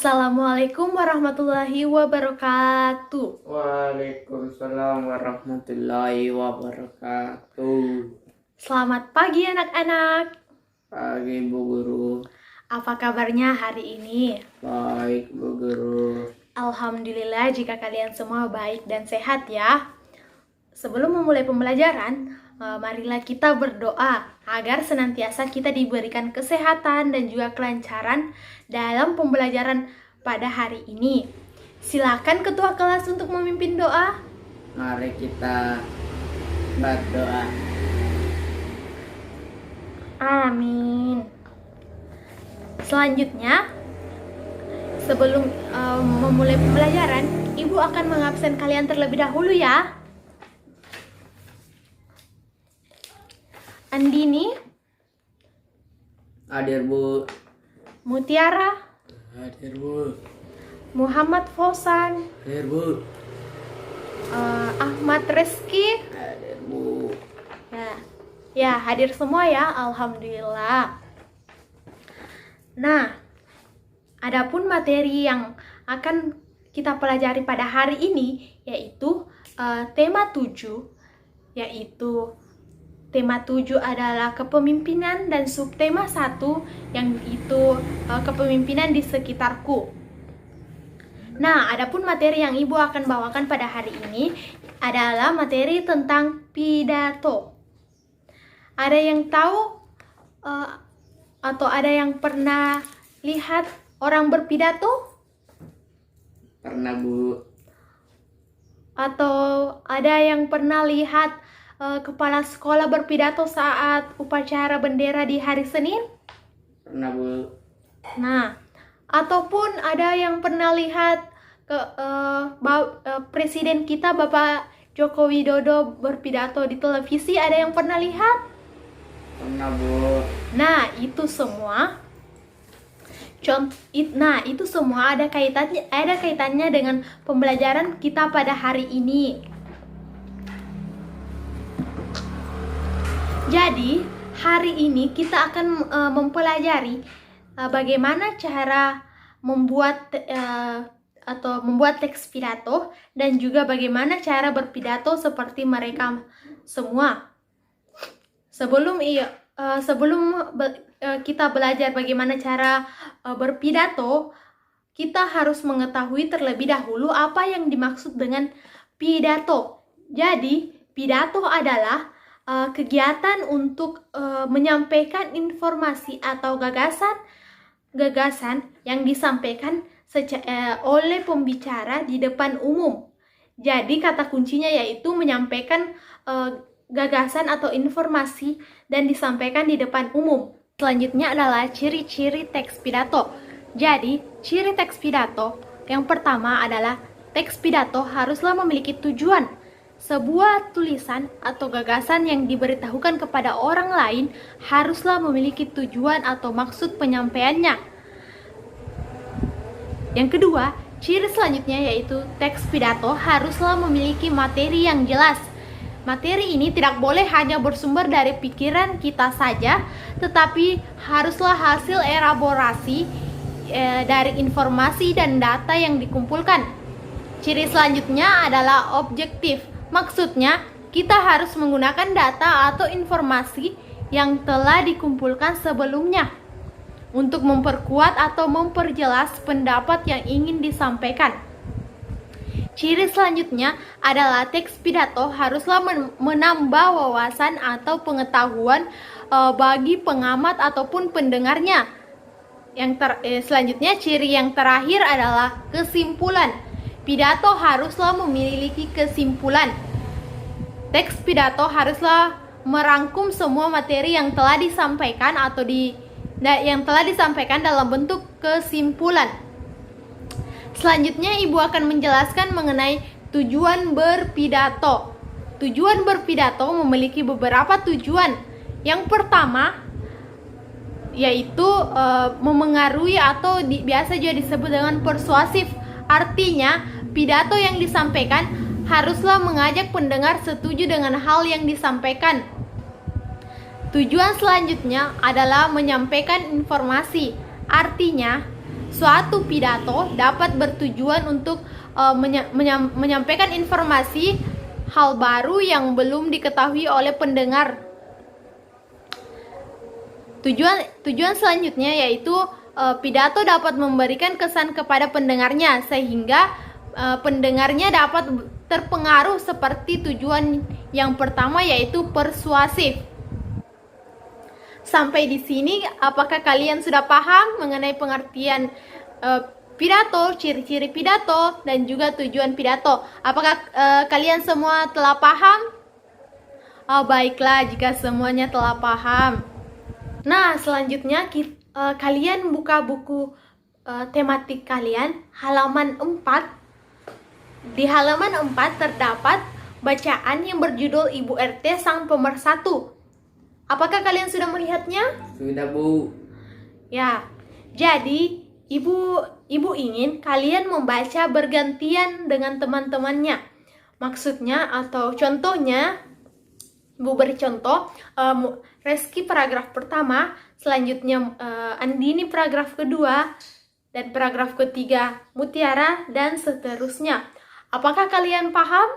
Assalamualaikum warahmatullahi wabarakatuh. Waalaikumsalam warahmatullahi wabarakatuh. Selamat pagi anak-anak. Pagi Bu Guru. Apa kabarnya hari ini? Baik Bu Guru. Alhamdulillah jika kalian semua baik dan sehat ya. Sebelum memulai pembelajaran, marilah kita berdoa agar senantiasa kita diberikan kesehatan dan juga kelancaran dalam pembelajaran pada hari ini. Silakan ketua kelas untuk memimpin doa. Mari kita berdoa. Amin. Selanjutnya, sebelum memulai pembelajaran, Ibu akan mengabsen kalian terlebih dahulu ya. Andini, Hadir Bu. Mutiara, Hadir Bu. Muhammad Fosan, Hadir Bu. Ahmad Reski. Hadir Bu. Ya, hadir semua ya, alhamdulillah. Nah, adapun materi yang akan kita pelajari pada hari ini yaitu tema 7, yaitu tema 7 adalah kepemimpinan dan subtema 1 yang itu kepemimpinan di sekitarku. Nah, adapun materi yang Ibu akan bawakan pada hari ini adalah materi tentang pidato. Ada yang tahu atau ada yang pernah lihat orang berpidato? Pernah Bu. Atau ada yang pernah lihat kepala sekolah berpidato saat upacara bendera di hari Senin? Pernah Bu. Nah, ataupun ada yang pernah lihat Presiden kita Bapak Joko Widodo berpidato di televisi? Ada yang pernah lihat? Pernah Bu. Nah, itu semua ada kaitannya dengan pembelajaran kita pada hari ini. Jadi, hari ini kita akan mempelajari bagaimana cara membuat teks pidato dan juga bagaimana cara berpidato seperti mereka semua. Sebelum kita belajar bagaimana cara berpidato, kita harus mengetahui terlebih dahulu apa yang dimaksud dengan pidato. Jadi, pidato adalah kegiatan untuk menyampaikan informasi atau gagasan yang disampaikan oleh pembicara di depan umum. Jadi, kata kuncinya yaitu menyampaikan gagasan atau informasi dan disampaikan di depan umum. Selanjutnya adalah ciri-ciri teks pidato. Jadi, ciri teks pidato yang pertama adalah teks pidato haruslah memiliki tujuan. Sebuah tulisan atau gagasan yang diberitahukan kepada orang lain haruslah memiliki tujuan atau maksud penyampaiannya. Yang kedua, ciri selanjutnya yaitu teks pidato haruslah memiliki materi yang jelas. Materi ini tidak boleh hanya bersumber dari pikiran kita saja, tetapi haruslah hasil elaborasi dari informasi dan data yang dikumpulkan. Ciri selanjutnya adalah objektif. Maksudnya, kita harus menggunakan data atau informasi yang telah dikumpulkan sebelumnya untuk memperkuat atau memperjelas pendapat yang ingin disampaikan. Ciri selanjutnya adalah teks pidato haruslah menambah wawasan atau pengetahuan bagi pengamat ataupun pendengarnya. Selanjutnya, ciri yang terakhir adalah kesimpulan. Pidato haruslah memiliki kesimpulan. Teks pidato haruslah merangkum semua materi yang telah disampaikan yang telah disampaikan dalam bentuk kesimpulan. Selanjutnya, Ibu akan menjelaskan mengenai tujuan berpidato. Tujuan berpidato memiliki beberapa tujuan. Yang pertama yaitu memengaruhi atau biasa juga disebut dengan persuasif. Artinya, pidato yang disampaikan haruslah mengajak pendengar setuju dengan hal yang disampaikan. Tujuan selanjutnya adalah menyampaikan informasi. Artinya, Suatu pidato dapat bertujuan untuk menyampaikan informasi hal baru yang belum diketahui oleh pendengar. Tujuan selanjutnya yaitu pidato dapat memberikan kesan kepada pendengarnya sehingga pendengarnya dapat terpengaruh seperti tujuan yang pertama yaitu persuasif. Sampai di sini, apakah kalian sudah paham mengenai pengertian pidato, ciri-ciri pidato, dan juga tujuan pidato? Apakah kalian semua telah paham? Oh, baiklah jika semuanya telah paham. Nah, selanjutnya kalian buka buku tematik kalian halaman 4. Di halaman 4 terdapat bacaan yang berjudul Ibu RT Sang Pemersatu. Apakah kalian sudah melihatnya? Sudah, Bu. Ya, jadi ibu ingin kalian membaca bergantian dengan teman-temannya. Maksudnya atau contohnya, Ibu beri contoh, Reski paragraf pertama, selanjutnya Andini paragraf kedua, dan paragraf ketiga Mutiara, dan seterusnya. Apakah kalian paham?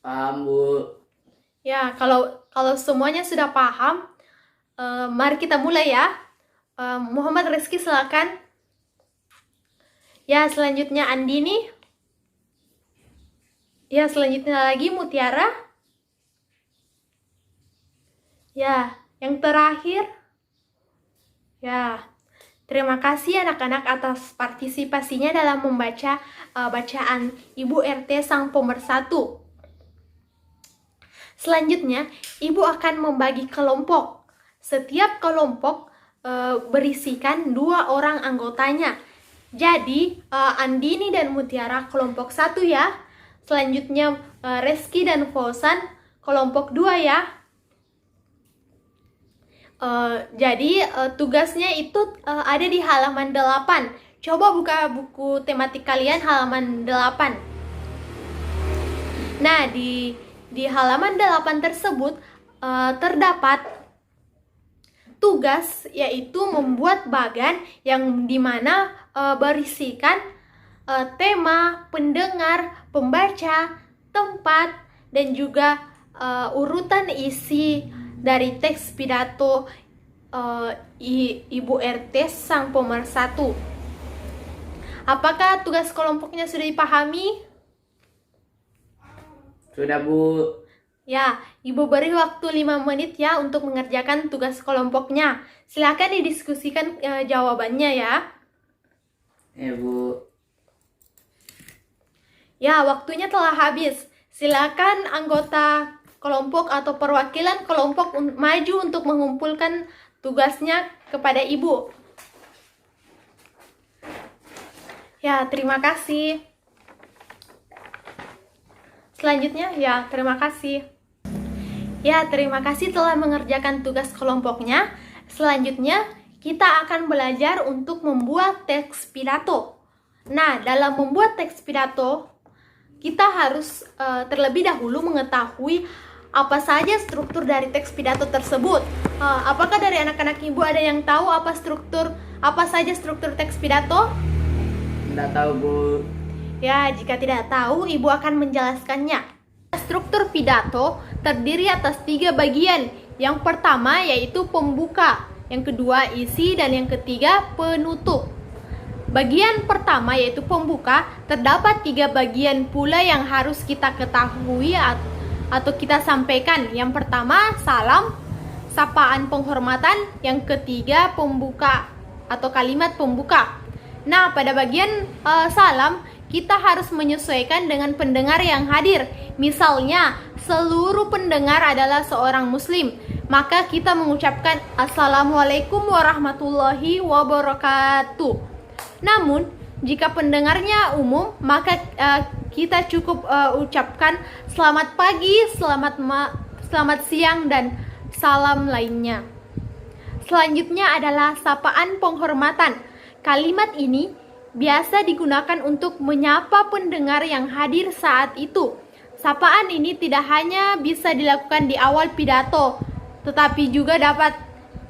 Paham, Bu. Ya, kalau semuanya sudah paham, mari kita mulai ya. Muhammad Rizky silakan. Ya, selanjutnya Andini. Ya, selanjutnya lagi Mutiara. Ya, yang terakhir. Ya, terima kasih anak-anak atas partisipasinya dalam membaca bacaan Ibu RT Sang Pemersatu. Selanjutnya, Ibu akan membagi kelompok. Setiap kelompok berisikan 2 orang anggotanya. Jadi, Andini dan Mutiara kelompok 1 ya. Selanjutnya, Reski dan Fauzan kelompok 2 ya. Jadi tugasnya itu ada di halaman 8. Coba buka buku tematik kalian halaman 8. Nah, di halaman 8 tersebut terdapat tugas yaitu membuat bagan yang dimana berisikan tema, pendengar, pembaca, tempat, dan juga urutan isi dari teks pidato Ibu RT Sang Pemersatu. Apakah tugas kelompoknya sudah dipahami? Sudah, Bu. Ya, Ibu beri waktu 5 menit ya untuk mengerjakan tugas kelompoknya. Silakan didiskusikan jawabannya ya. Ya, Bu. Ya, waktunya telah habis. Silakan anggota kelompok atau perwakilan kelompok maju untuk mengumpulkan tugasnya kepada Ibu. Ya, terima kasih. Selanjutnya, ya, terima kasih. Ya, terima kasih telah mengerjakan tugas kelompoknya. Selanjutnya, kita akan belajar untuk membuat teks pidato. Nah, dalam membuat teks pidato, kita harus terlebih dahulu mengetahui apa saja struktur dari teks pidato tersebut. Apakah dari anak-anak Ibu ada yang tahu apa saja struktur teks pidato? Tidak tahu, Bu. Ya, jika tidak tahu, Ibu akan menjelaskannya. Struktur pidato terdiri atas 3 bagian. Yang pertama yaitu pembuka, yang kedua isi, dan yang ketiga penutup. Bagian pertama yaitu pembuka, terdapat 3 bagian pula yang harus kita ketahui atau kita sampaikan. Yang pertama, salam, sapaan penghormatan. Yang ketiga, pembuka atau kalimat pembuka. Nah, pada bagian salam, kita harus menyesuaikan dengan pendengar yang hadir. Misalnya, seluruh pendengar adalah seorang muslim, maka kita mengucapkan Assalamualaikum warahmatullahi wabarakatuh. Namun, jika pendengarnya umum, maka kita cukup ucapkan selamat pagi, selamat siang, dan salam lainnya. Selanjutnya adalah sapaan penghormatan. Kalimat ini biasa digunakan untuk menyapa pendengar yang hadir saat itu. Sapaan ini tidak hanya bisa dilakukan di awal pidato, tetapi juga dapat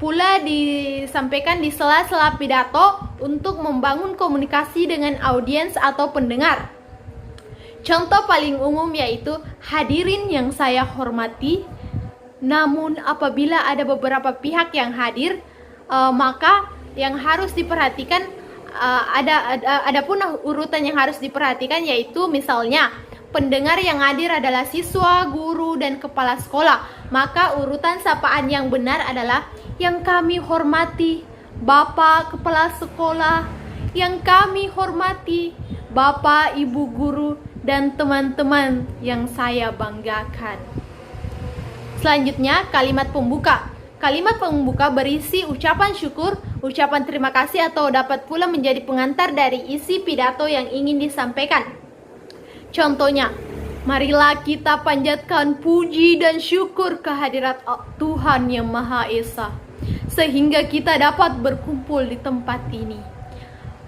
pula disampaikan di sela-sela pidato untuk membangun komunikasi dengan audiens atau pendengar. Contoh paling umum yaitu, hadirin yang saya hormati, namun apabila ada beberapa pihak yang hadir, maka yang harus diperhatikan ada pun urutan yang harus diperhatikan, yaitu misalnya pendengar yang hadir adalah siswa, guru, dan kepala sekolah. Maka urutan sapaan yang benar adalah yang kami hormati Bapak Kepala Sekolah, yang kami hormati Bapak Ibu Guru, dan teman-teman yang saya banggakan. Selanjutnya, kalimat pembuka. Kalimat pembuka berisi ucapan syukur, ucapan terima kasih, atau dapat pula menjadi pengantar dari isi pidato yang ingin disampaikan. Contohnya, marilah kita panjatkan puji dan syukur kehadirat Tuhan Yang Maha Esa, sehingga kita dapat berkumpul di tempat ini.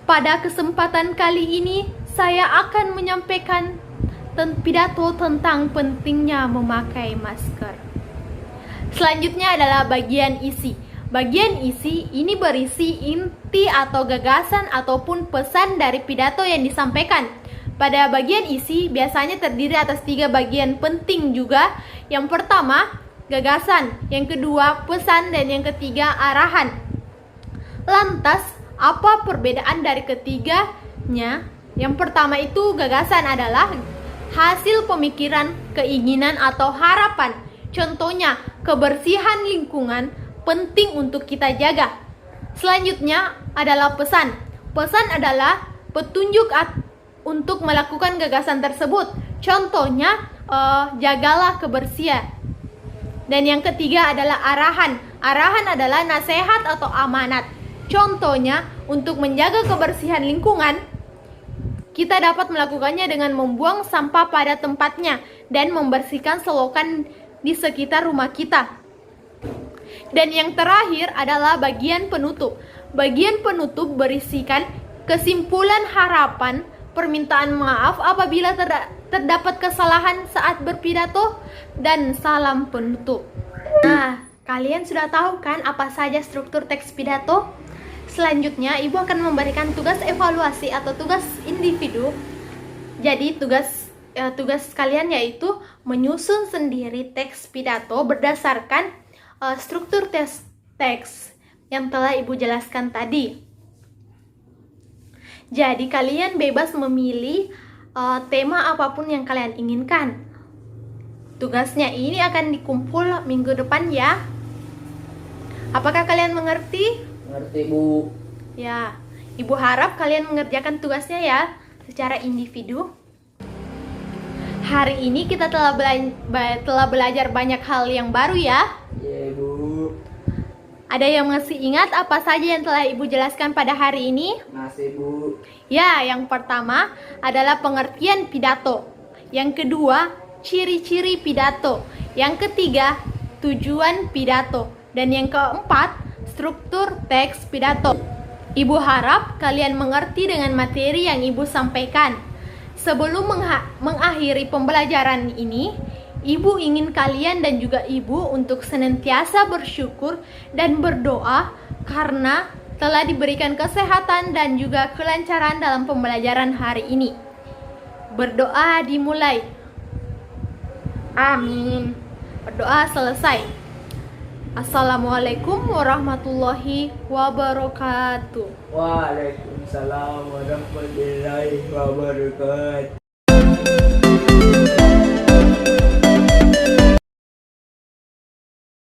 Pada kesempatan kali ini, saya akan menyampaikan pidato tentang pentingnya memakai masker. Selanjutnya adalah bagian isi. Bagian isi ini berisi inti atau gagasan ataupun pesan dari pidato yang disampaikan. Pada bagian isi biasanya terdiri atas 3 bagian penting juga. Yang pertama, gagasan. Yang kedua, pesan. Dan yang ketiga, arahan. Lantas, apa perbedaan dari ketiganya? Yang pertama itu, gagasan adalah hasil pemikiran, keinginan, atau harapan. Contohnya, kebersihan lingkungan penting untuk kita jaga. Selanjutnya adalah pesan. Pesan adalah petunjuk untuk melakukan gagasan tersebut. Contohnya, jagalah kebersihan. Dan yang ketiga adalah arahan. Arahan adalah nasihat atau amanat. Contohnya, untuk menjaga kebersihan lingkungan, kita dapat melakukannya dengan membuang sampah pada tempatnya dan membersihkan selokan di sekitar rumah kita. Dan yang terakhir adalah bagian penutup. Bagian penutup berisikan kesimpulan harapan, permintaan maaf apabila terdapat kesalahan saat berpidato, dan salam penutup. Nah, kalian sudah tahu kan apa saja struktur teks pidato? Selanjutnya, Ibu akan memberikan tugas evaluasi atau tugas individu. Jadi, tugas kalian yaitu menyusun sendiri teks pidato berdasarkan struktur teks yang telah Ibu jelaskan tadi. Jadi kalian bebas memilih tema apapun yang kalian inginkan. Tugasnya ini akan dikumpul minggu depan ya. Apakah kalian mengerti? Mengerti, Bu. Ya, Ibu harap kalian mengerjakan tugasnya ya secara individu. Hari ini kita telah belajar banyak hal yang baru ya. Iya, Bu. Ada yang masih ingat apa saja yang telah Ibu jelaskan pada hari ini? Masih, Bu. Ya, yang pertama adalah pengertian pidato. Yang kedua, ciri-ciri pidato. Yang ketiga, tujuan pidato. Dan yang keempat, struktur teks pidato. Ibu harap kalian mengerti dengan materi yang Ibu sampaikan. Sebelum mengakhiri pembelajaran ini, Ibu ingin kalian dan juga Ibu untuk senantiasa bersyukur dan berdoa karena telah diberikan kesehatan dan juga kelancaran dalam pembelajaran hari ini. Berdoa dimulai. Amin. Berdoa selesai. Assalamualaikum warahmatullahi wabarakatuh. Waalaikumsalam warahmatullahi wabarakatuh.